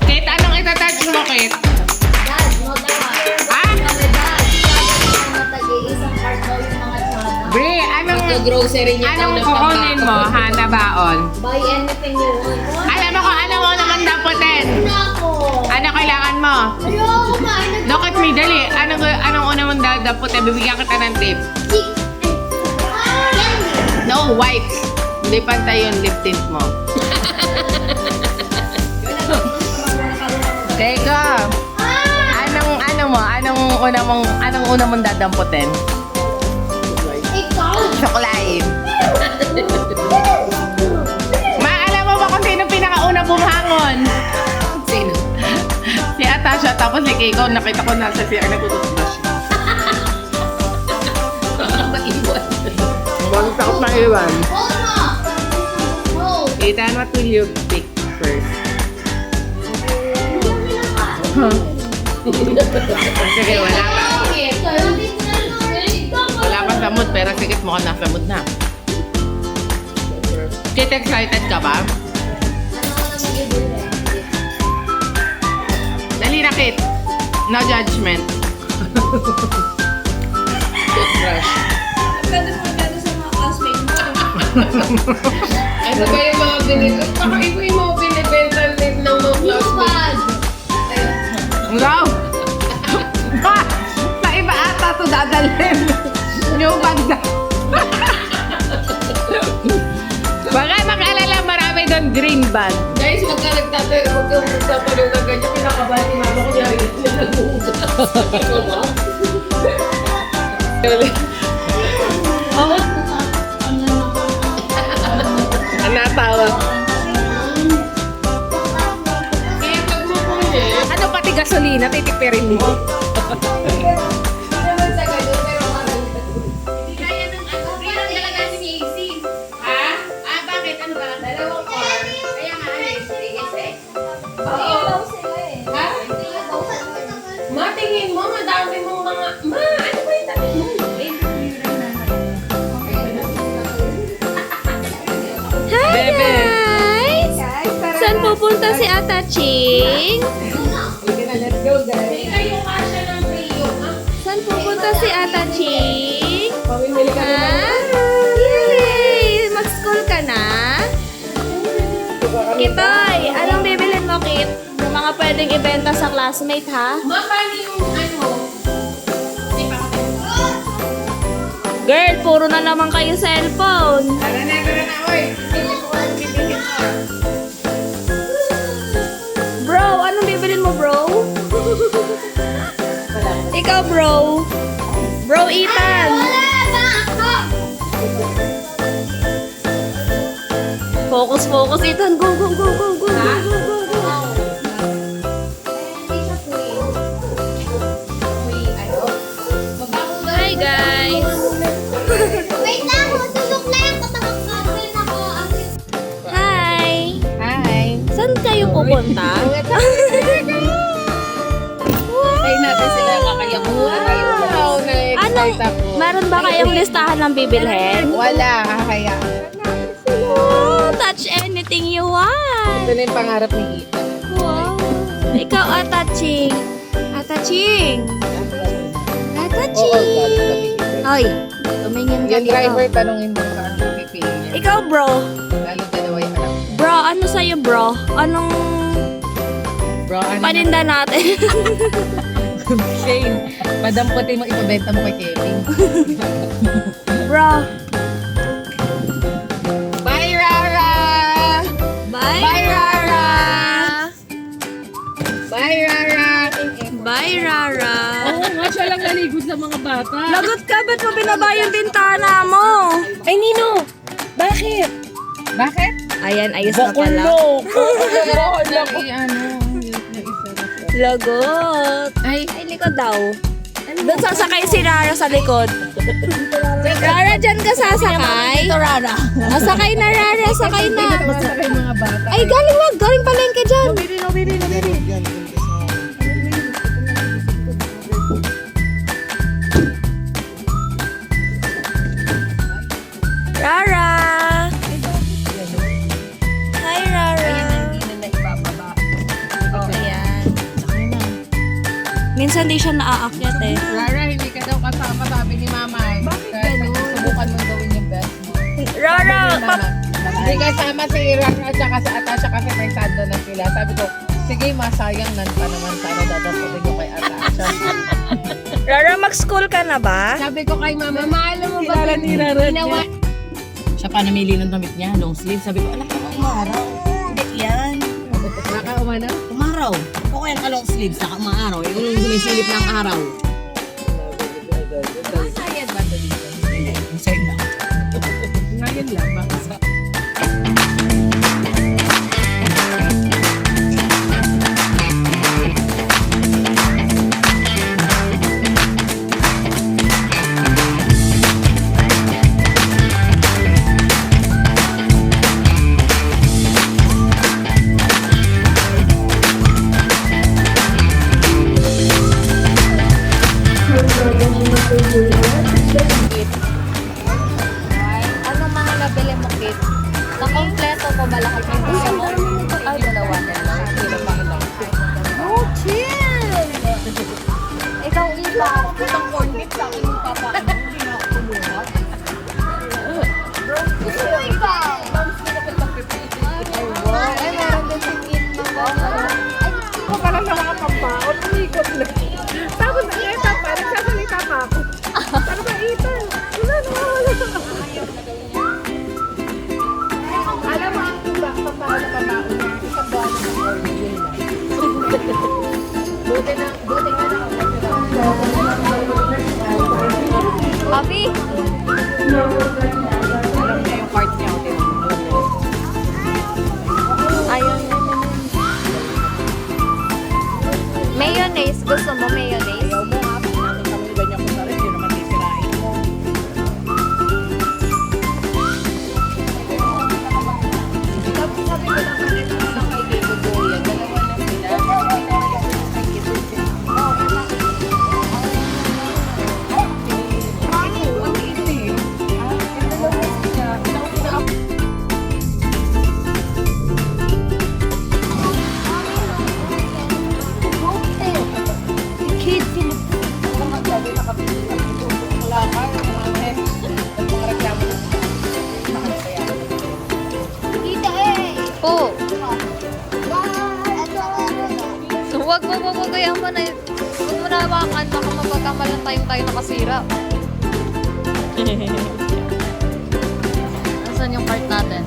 Kate, anong itatouch mo, Kate? Dad, no dad. Ah? Kami dad. Isang card daw yung mga tsada. Bri, anong Grocery niya anong kukunin mo, ha, na baon? Buy anything you want. Alam mo kung ano mo naman dapatin. Ano ako? Ano kailangan mo? Ayoko kumain. Look at me, dali. Anong una mong dapatin? Bibigyan kita ng tip. Candy. No, wipes. Hindi pantay yung lip tint mo. Teka. Anong una mong dadamputin? Ikaw. Suklay. Alam mo ba kung sino pinakauna bumangon? Sino? Si Atasha, tapos si Keiko, nakita ko nasa CR nagtututbrush. Maiwan. Bakit takot maiwan? Hold na. Hold. Ethan, what will you pick first? Sige, wala pa. Wala pa sa mood, pero sige mo ka nasa mood na. Kit, excited ka ba? Dali na, Kit. No judgment. Toothbrush. Ano ba yung mga binibenta? Kakaiba yung mga binibenta ng mga classmates. Wow! Sa iba ata ito dadalhin. Yung banda. Baka mag-alala, marami doon green band. Guys, huwag kang nagtatanong na ganyan. Pinakabahan ni mama ko niya rin na nag-uugas. Ikaw ba? Ang natawa. Kaya pag mo po eh. Ano pati gasolina, titipirin mo? Hindi naman sa ganun, pero parang Hindi kaya ng ano. Parang talaga si Macy. Ha? Ah, bakit? Ano ba? Dalawang car. Kaya nga, ano yung CSX? Oo. sila eh. Ha? Matingin mo, madami mong mga... Ma, ano ba yung tabi mo? Hi Bebe. guys! Saan pupunta si Ata Ching? Sige na, let's go guys. May kayo kasya ng trio, ha? Saan pupunta si Ata Ching? Pamimili ka Ha? naman. Yay! Mag-school ka na? Kitoy, anong bibilin mo, Kit? Yung mga pwedeng ibenta sa classmate, ha? Ma, paano yung ano? Girl, puro na naman kayo cellphone. Tara na, oy. Bro, anong bibilin mo, bro? Ikaw, bro. Bro, Ethan. Focus, focus, Ethan. Go, go, go, go, go, go, go, go, go. Hi, guys. Wait lang, matulog na yung tatakapin ako. Hi. Hi. Saan kayo pupunta? Tayo natin sila kakayakuha. Wow, Anong, na-excite ako. meron ba kayong listahan ng bibilhin? Wala, kakaya. Oh, touch anything you want. Ito na yung pangarap ni Ethan. Wow. Ikaw, Ataching. Ataching. Ataching. Hoy, tumingin ka Yung dito. driver, tanongin mo sa ano pipili niya. Ikaw, bro. Lalo dalawa yung anak. Bro, ano sa'yo, bro? Anong Bro, ano? paninda natin? Shane, madamputin mo, ipabenta mo kay Kevin. Bro. Bye, Rara! Bye, Bye, Rara! Bye, Rara! Bye, Rara. Oo nga, siya lang naligod sa mga bata. Lagot ka, ba't mo binaba yung bintana mo? Ay, Nino! Bakit? Bakit? Ayan, ayos na pala. Lagot. Ay, Ay, likod daw. Doon sasakay si Rara sa likod. Rara, dyan ka sasakay? Ito, Rara. Sakay na, Rara. Sakay na. masakay mga bata. Ay, galing wag. Galing palengke dyan. Rara. Hi, Minsan di siya naaakyat eh. Rara, hindi ka daw kasama, sabi ni Mama. Bakit gano'n? Subukan mo gawin yung best. Rara, Hindi kasama si Rara at saka si Atasha kasi may sando na sila. Sabi ko, sige, masayang nan pa naman sana dadaputin ko kay Atasha. Rara, mag-school ka na ba? Sabi ko kay Mama, alam mo ba Kilala ni Rara ginawa? Siya pa namili ng damit niya, long sleeve. Sabi ko, anak ko, umaraw. Hindi yan. Nakauma na? Umaraw. O kaya naka long sleeve, saka umaraw. Yung gumisilip ng araw. Masayad ba ito dito? Hindi, inside lang. Ngayon lang, baka sa... Anong mga nabili mo, Kit? Na kompleto ko malaki yung gusto mo? Ay, dalawa na lang. Oh, chill! Ikaw, Iba. Itang cornbit sa akin yung papa. Hindi na ako kumuha. Gusto mo ikaw? Ay, wow. Ay, meron din si Kit na ba? Ako pala na nakapambaon, umikot na. Tapos ang eta pa, nagsasalita pa ako. Ano ba, Ethan? Wala na, wala na. Alam mo, ang tuba, pambaon na pambaon na. Isang buwan na ng origin na. Buti na Papi? alam niya yung part niya. Ayun. Mayonnaise. Gusto mo mayonnaise? Ayaw mo nga, pag nakita mo yung ganyan ko sa rin, yun naman sisirain mo. Tapos sabi ko naman, ito na lang kay Diego Boya, dalawa na sila. Kid, po. Wag kaya mo na. Huwag mo na hawakan. Baka mapagkamalan tayo nakasira. Nasaan yung part natin?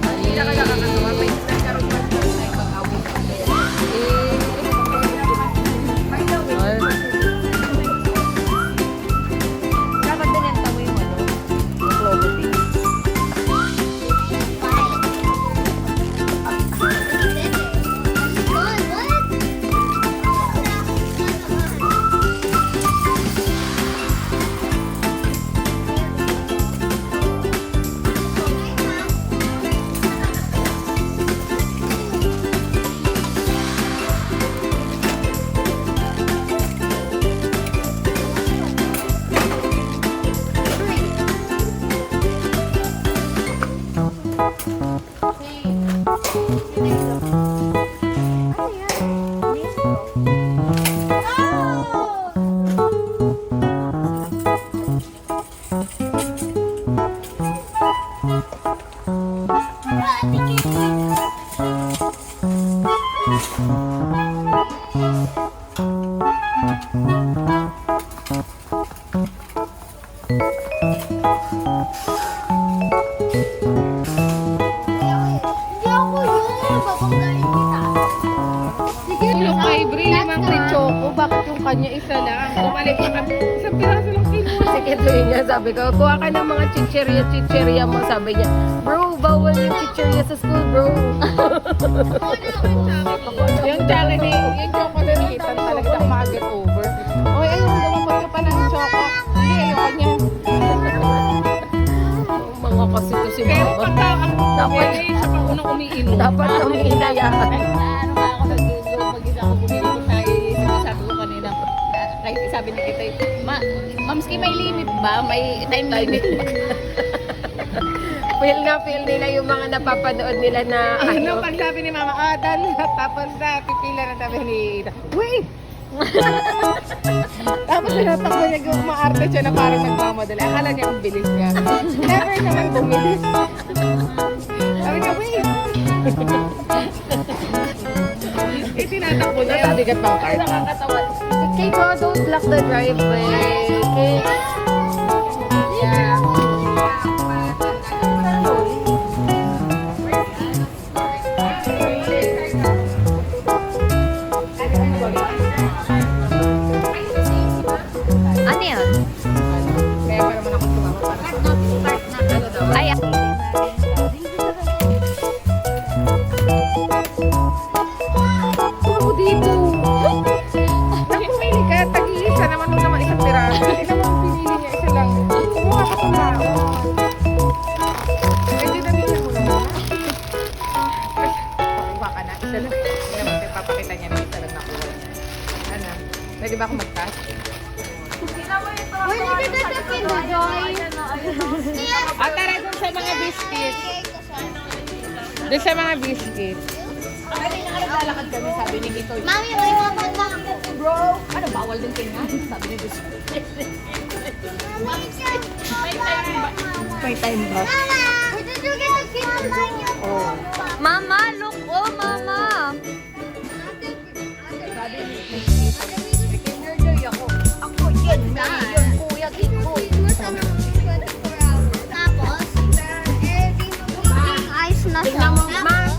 Dapat binenta mo yung ano, yung Cloverfield. Yung kay Brie, limang choco, bakit yung kanya isa lang? Bumalik ka kami, isang piraso lang kinuha. Sige, tuloy niya, sabi ko, kuha ka ng mga chichirya mo, sabi niya. Bro, bawal yung chichirya sa school, bro. Yung Jollibee, yung choco na Ethan talaga na mag-get over. Oy, ayun, lumabot ka pa ng choco. Hindi, ayoko niya. Mga kasi to si Pero Mama. pagka ang dapat siya pa unang umiinom. Dapat umiinayaan. Ano ba ako nag-go pag-isa ako bumili ko siya, sinasabi ko kanina, kahit sabi ni Kitay, Mamski, may limit ba? May time limit? Feel nila yung mga napapanood nila na Ano, pag sabi ni Mama, done na, tapos na, pipila na sabi ni Ida. Wait, Tapos tinatakbo niya, umaarte siya na parang nagmamadali. Akala niya ang bilis niya. Never naman bumilis. Sabi niya, wait. Tinatakbo niya, sa bigat ng cart. Nakakatawa. Keiko, don't block the driveway. Okay? Yeah. Ano yun? Kaya pa naman ako sumama para Ay, ako dito. Nang pumili ka, tag-iisa naman nung naman isang piraso. Hindi naman pinili niya isa lang. Kumuha ka sa tao. Hindi na nila mo naman. Pakuha ka na. Isa lang. Hindi naman papakita niya na isa lang nakuha. Ano? Pwede ba ako mag-task? Uy, hindi ka na Joy. Ah, tara dun sa mga biscuits. Dun sa mga biscuits. Kanina nga naglalakad kami, sabi ni Kito. Mami, may mga ako. Bro, ano, bawal din kayo nga. Sabi ni Diyos. May time ba? Did you get a kid to buy you? Mama, look. Oh, mama. Sabi ni Kinder ako. Ako, yun na. Yun, kuya, Kiko. Tapos, di magiging ayos na siya.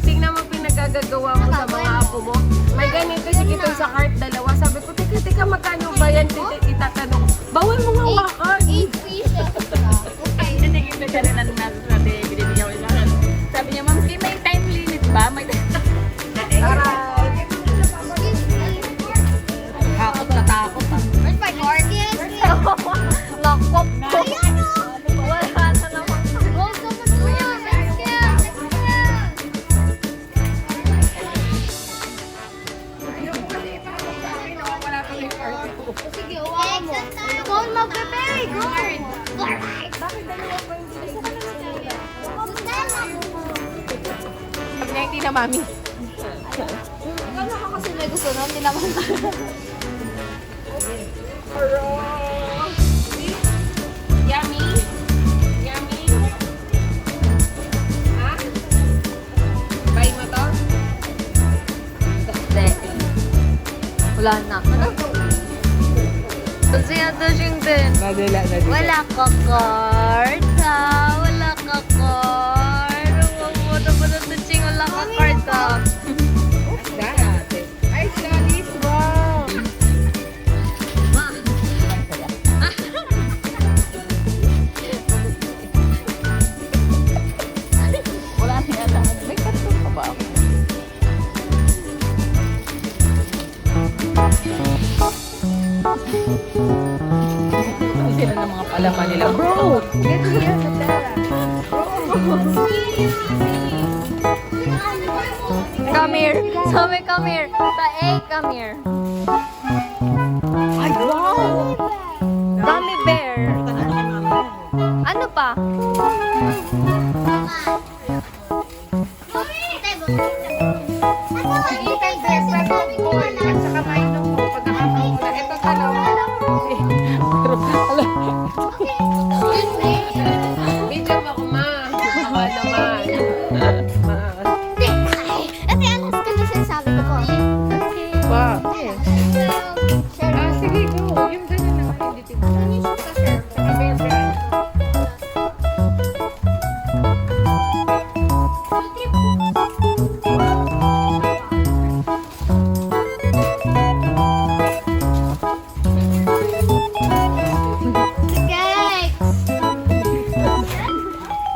Tingnan mo pinagagagawa mo sa mga apo mo. May ganito si Kito sa cart, dalawa. Sabi ko, teka, magkano ba yan? Itatanong ko. Bawal mo nga wakan. 8 pieces. Okay. Hindi kita siya rin ang nasabi. Binibigyan ko yung lahat. Sabi niya, Ma'am, may time limit ba? May takot na takot ah. Where's my card? Yes, yes. Lakop ko. Wala na naman. Go, someone do it. Let's go. Sige, Hawakan mo. Go, mag-prepare. Go. Alright. Sabi niya, hindi na mami. Ano ka kasi may gusto nun? Hindi naman. Yummy? Yummy? Ha? Buy mo to? Hindi. Wala na. Ano? Kasi ito siyang din. Nadila. Wala ka card, ha? Wala ka card. Huwag mo na ba natuching wala ka card, ha? What's that? Ay, Shalice, wow! Wala na yata. May karton pa ba ako? Ang sila ng mga palaman nila. Bro! Get here sa pera. Come here. Sabi, come here. The A, come here. Ay, wow! Gummy bear. Ano pa? At saka mainom mo pagkakataon. Ito tanong. Video mo ako, ma. Bawal naman. Ma. Kasi alas ko na sinasabi ko po. Ba? Ah, sige, go. Yung ganyan naman, hindi tinatawag. Saka bear brand.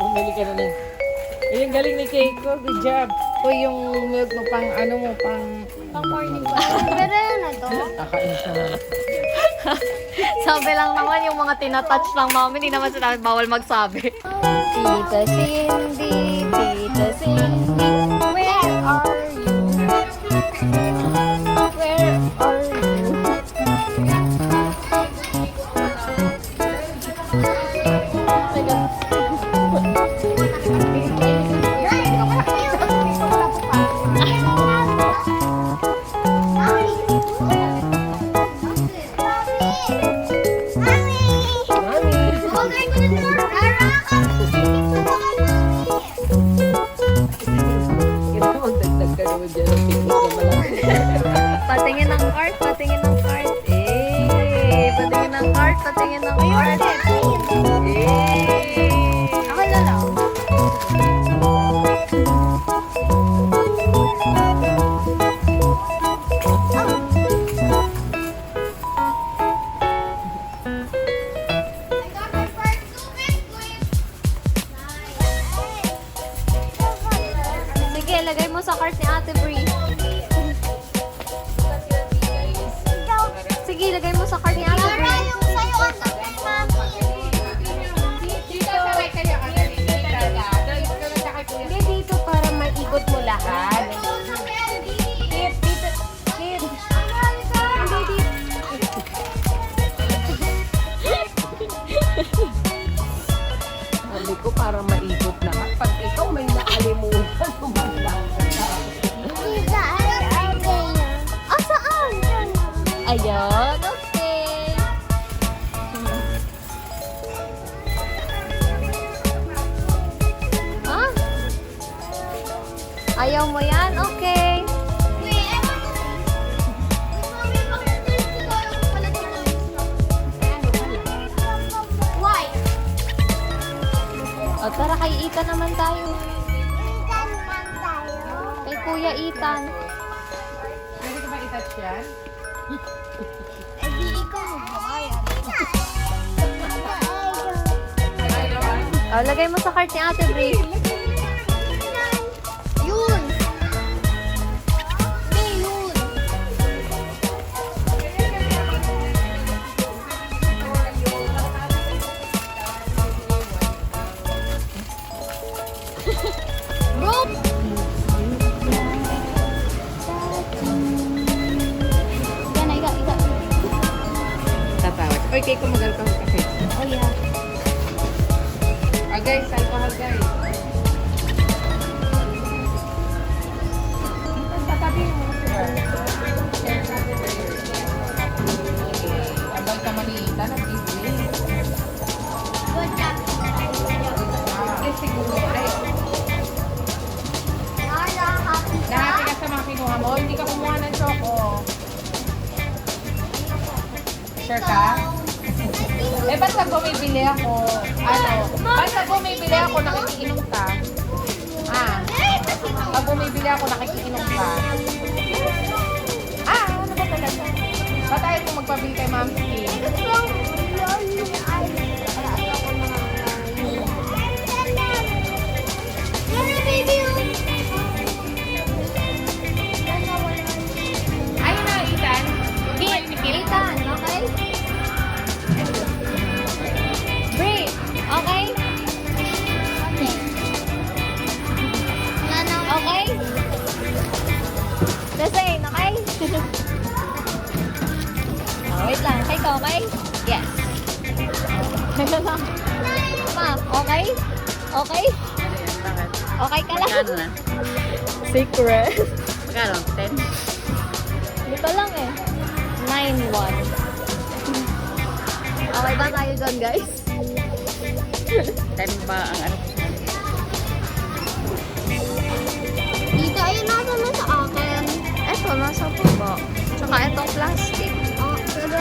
Bumili ka na rin. Yung galing ni Keiko, good job. O yung milk mo pang ano mo, pang morning ba? Pero na to. Kakain siya na. Sabi lang naman yung mga tinatouch lang namin. Hindi naman sinabi bawal magsabi. Tita Cindy, Tita Cindy, where are you? Where are you? namin dyan ang tikot na malaki. Patingin ng cart, patingin ng cart. Patingin ng cart, patingin ng cart. Ako na lang. Sige, lagay mo sa cart ni Ate Brie. Sige, lagay mo sa cart ni Ate Brie. Yung sa'yo, ano kay Mami? Dito, hindi dito para maikot mo lahat. Kit, dito. Kit. Hindi dito. Sabi ko para maikot lahat. Pag ikaw may nakalimutan, tumalang ka. Tita, ay kayo. Ah, saan? Ayun, okay. Ha? Ayaw mo yan? Okay. Why? O tara, kay Ethan naman tayo. Ikan man tayo. Kay Kuya Ethan. Pwede ko ba i-touch yan? Eh, di ikaw magbabayad. O, lagay mo sa cart ni Ate Brie. Yun. Hindi, yun. Bro! Yan na, iga. Tatawag. Oy, kay kumagal ka mag-kafe. Oh, yeah. Ah, guys, alcohol, guys. Tatabi mo siya. Abang ka maliita ng bibili. Good job. Ay, siguro. Ay, Nala, happy ka? nahati ka sa mga kinuha mo. Hindi ka kumuha ng choco. Sure ka? Eh, ba't pag bumibili ako, ba't pag bumibili ako, nakikiinom ka? Ah, pag bumibili ako, nakikiinom ka? Ah, ano ba talaga? Ba't ayaw mo magpabili kay Ma'am Kim? Ayun na, Ethan. Ethan, okay? Brie, okay? Okay? Listen, okay? Oh, wait lang. Kay ka, okay? Yes. Ma'am, okay? Okay? Okay ka lang? Magkano na? Secret. Magkano? 10? Dito lang eh. 9-1. Okay ba tayo dyan, guys? 10 ba ang ano? Dito, ayun nasa na sa akin. Eto, nasa baba. Tsaka itong plastic. Oh, pero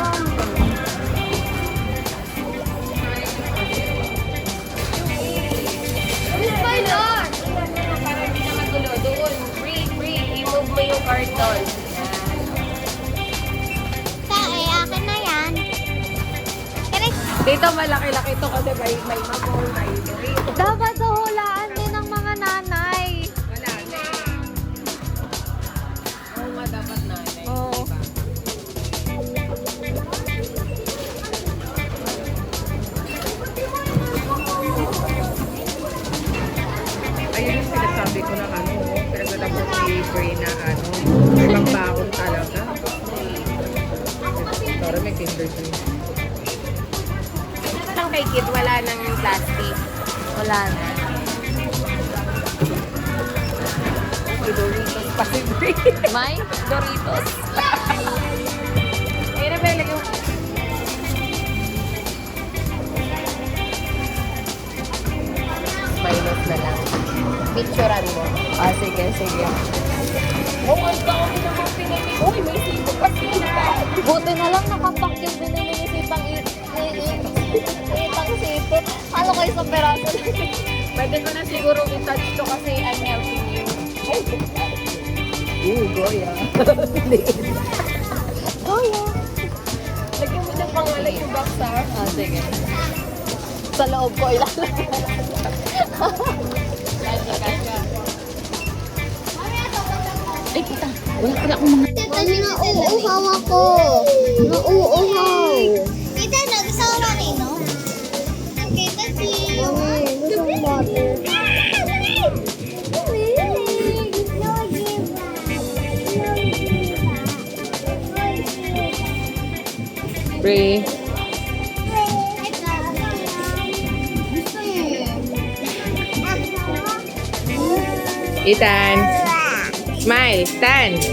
Para hindi na magulo. Doon, free. I-move mo yung carton. akin na yan. Dito malaki-laki to kasi may mabong, may Dorito. Dapat hulaan din ng mga nanay. Wala na. Oo nga, dapat na. Oo. Ayun yung sinasabi ko na ano, pinagdala mo flavor na ano, ibang baon talaga. Para may kinder joy. Ang kay Kit, wala nang plastic. Wala na. May Doritos pa si Brie. May Doritos. Ayun na ba, lagyan mo. Minus na lang. Picturean mo. Ah, sige, sige. Buti na lang nakapakit din na inisipang itang sipit. Ano kayo sa peraso? Pwede ko na siguro i-touch to kasi I'm helping you. Goya. Lagyan mo ng pangalan yung boxer. Ah, sige. Sa loob ko ilalagay. Ay, kita. Wala pala akong mga... Tita, nauuhaw ako. Nauuhaw. Tita, nagsawa rin, no? Kita, si... Mami, gusto mo water. Ray. Ethan. Smile. Stand.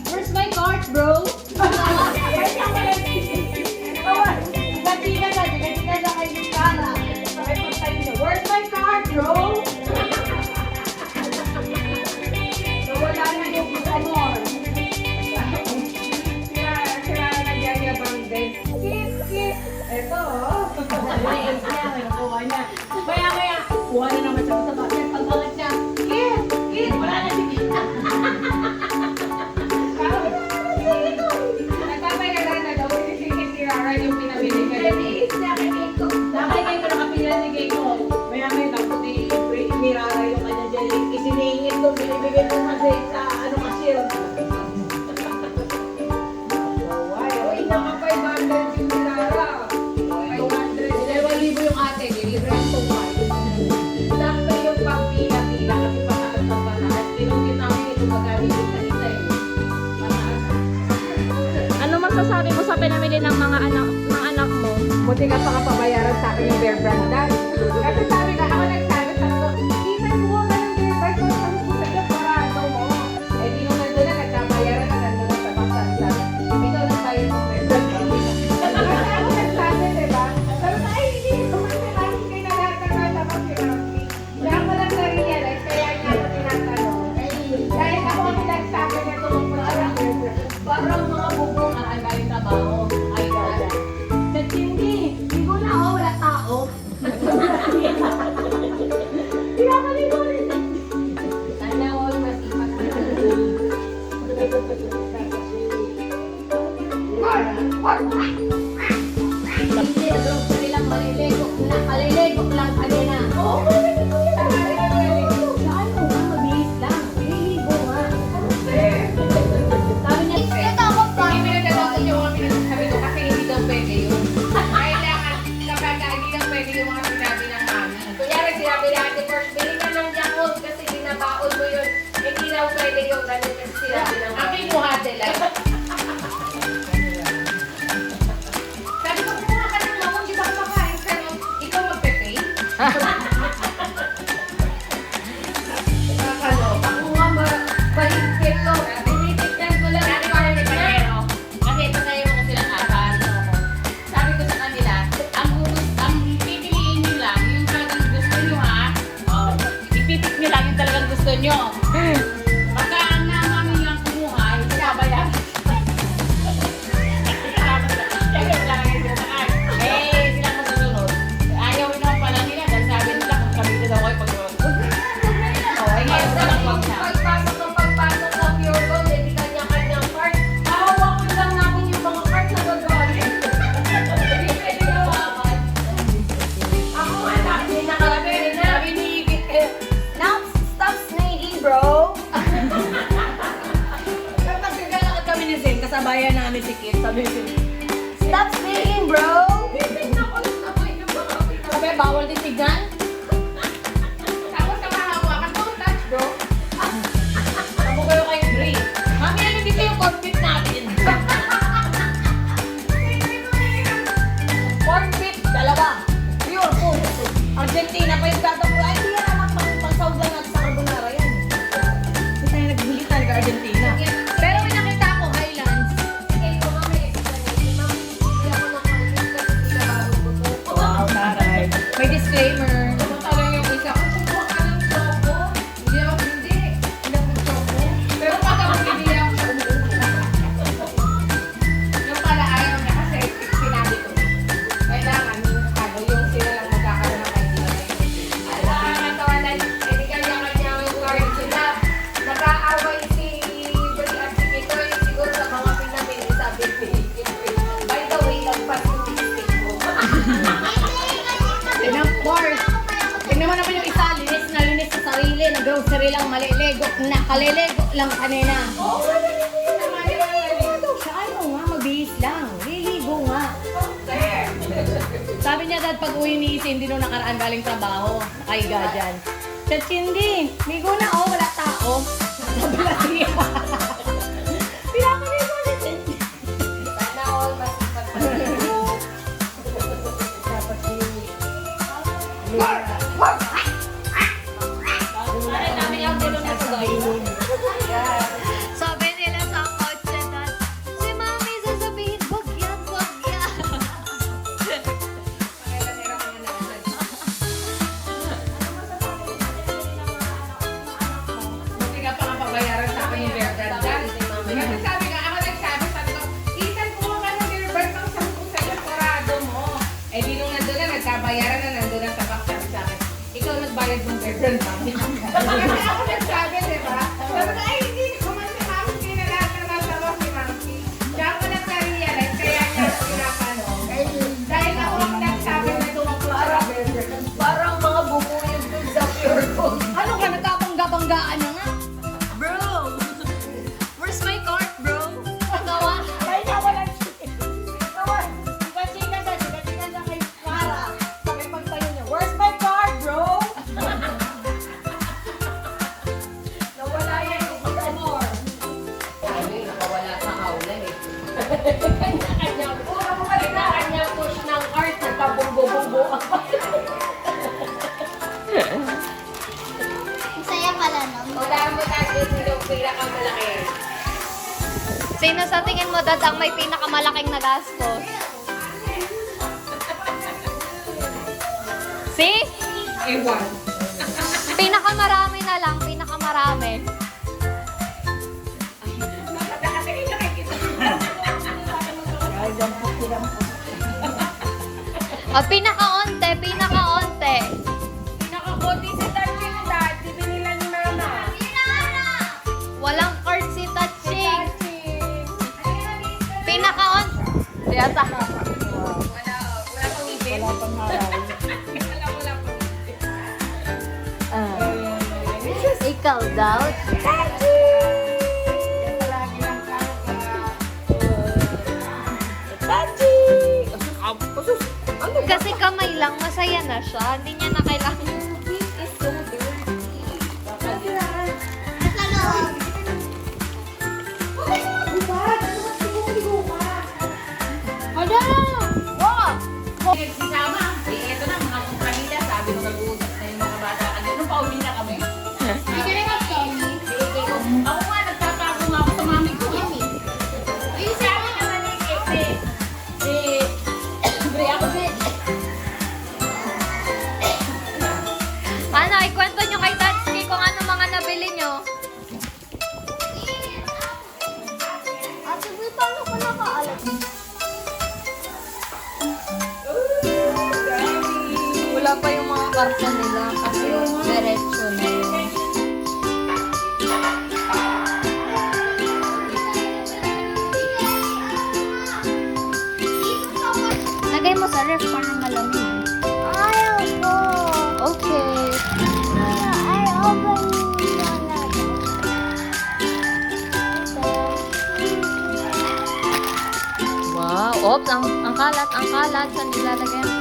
Where's my card, bro? Where's my card, bro? Wala na yung amor. Sila nagyayabang din. Kit. Eto, oh. Nakuha niya. Maya, kuha na naman siya sa bakit. Pagbalat niya, Kit, wala na si Kit. Nagpapagalan na daw, si Rara yung pinabili ka. Dahil kayo nakapila si Keiko. Maya, tapos ni Rara yung kanya dyan. Isiningit ko, binibigay mo kasi sa cashier. Uy, naka 500 yung ni Rara. 200. 2,000 yung ate, deliver yung tuwal. Sakto yung pagpila-pila kasi pataas ng pataas. Tinugin namin ito magamit yung kanita eh. Ano masasabi mo sa pinamili ng mga anak mo? Buti ka pa kapabayaran sa akin yung Bear Brand dad. Kasi sabi ka, ako nagsabi sa ko, Ethan, buha ka ng Bear Brand. Kung ano ko sa'yo para ano mo. Eh, di nung nandun na, nagkabayaran na nandun na sa bangsa. Ikaw na tayo ng Bear Brand. Kasi ako nagsabi, diba? Sabi ko, ay, hindi. Kumain kayo na lahat ng mga tapos pinamili. Kaya ako lang na-realize, kaya nga ako tinatanong. Dahil ako ang nagsabi na tumupulong ng Bear Brand. Parang mga bubong ang agayin trabaho. Ay, gala. Hindi ko na ako, wala tao. Sana all masipat. Hindi, grocery lang, maliligo lang kanina. Oo, maliligo yan. Saan mo nga, mabilis lang. Maliligo nga. Sabi niya, Hindi pinagdadasal yung mga pinagsasabi ko kasi hindi daw pwede yun. Kailangan kapag hindi daw pwede yung mga sinabi ng mami. Kunyari sinabi ni Ate First, bili ka ng Yakult kasi binabaon mo yun. Hindi daw pwede yung ganun yung sinabi ng mami. Aking buhate lang. Sabi ko, kumuha ka ng mamon, di ba kumakain ka nun? Ikaw magpe-pay? Nakakaloka. Kung nga mahigpit ko, tinitignan ko lang. Sabi ko rin ni Panero, kasi ito na yung silang apat. Sabi ko sa kanila, ang pipiliin nyo lang, yung talagang gusto nyo ha, ipipik nyo lang yung talagang gusto nyo. Pagka ang naman yung kumuha, hindi nabayan. Sila masusunod. Ayaw naman pala nila, dahil sabi nila kung kami na daw kayo pag-urod. Ay, ngayon na lang wag na. Pagpasok ng Pure Gold, hindi kanya-kanyang card. Hahawa ko lang namin yung mga card na gagawin. Hindi pwede gawakan. Ako nga, sabi ni nakalagay na. Sabi ni Igit eh. Now, stop sneaking, bro. Kapag naglalakad kami ni Zen, kasabayan namin si Kit. Sabi ni Zen, Stop sneaking, bro. sabi, bawal titigan. Tapos nakahawakan mo, touch bro. Sabi kayo kay Dre. Mami, ano dito yung cornfit natin? Cornfit, dalawa. Pure food. Argentina pa yung tatapos. Ay, hindi yan naman pang-saugan natin sa carbonara. Grocery lang, maliligo. Nakaliligo lang kanina. Siya, ano nga, mabihis lang. Liligo nga. Sabi niya, dad, pag uwi ni Isi, hindi nung nakaraan galing trabaho. Nakahiga dyan. Sabi, hindi. Ligo na, oh, wala tao. Sabi na siya. Pinapaligo ni Cindy. Sana all masipat pa. Sabi nila sa kotse, dad, si mami sasabihin, wag yan, wag yan. Buti ka pa nga pabayaran sa akin yung bear brand dyan. Kasi sabi nga, ako nagsabi ko, Ethan, kumuha ka ng bear brand ng 10 sa kurado mo. Eh di nung nandun na, nagkabayaran na nandun na sa box, sabi sa akin, ikaw nagbayad ng bear brand mami. Kasi ako nagsabi, di ba? Sabi ko, ay hindi naman si mami, pinalahat na nasa box si mami. Kaya ako lang na-realize, kaya niya ako pinapanong. Dahil ako ang nagsabi na tumakbo sa bear brand. Parang mga bubuyog dun sa pure gold. Ano ka, nagkabangga-banggaan na nga? Bro! Where's my card, bro? Gawa. Ay, nawalan siya. Nawalan. Chika-chika siya kay Clara. Sabi pagtayo niya, where's my card, bro? Nawala yan yung customer. Sabi, nakawala sa howlan eh. Kanya push ng card, nagpabunggo-bunggo ako. Ang saya pala nun. Wala mo tayo yung pinakamalaki. Sino sa tingin mo, dad, ang may pinakamalaking nagastos? Si? Ewan. Pinakamarami na lang, pinakamarami. O, pinaka-onte, pinaka-onte. Pinakabuti si Tarky ni Dad, binila ni Mama. Walang card si Touching. Pinaka-onte. Yata. Wala pang ngipin. Wala pang Ikaw daw. Kasi kamay lang, masaya na siya. Hindi niya na kailangan. Nasa loob. Hala! Wow! Nagsisama. Eh, eto na, mga kumpamilya. Sabi ko nag-uusap na yung mga bata. Nung pauwi na kami. Bigyan na Tommy. Ako nga, nagtatago nga ako sa mami ko. Yung sa akin naman Bre, ako din. Ano, ikwento nyo kay Tatsky kung ano mga nabili nyo. Ate, may paano ko nakaalam? Wala pa yung mga karton nila kasi diretso na yun. Lagay mo sa ref para malamig. Ayaw ko. Okay. Ay, open na natin. Wow. Oops, ang kalat. Saan nilalagay?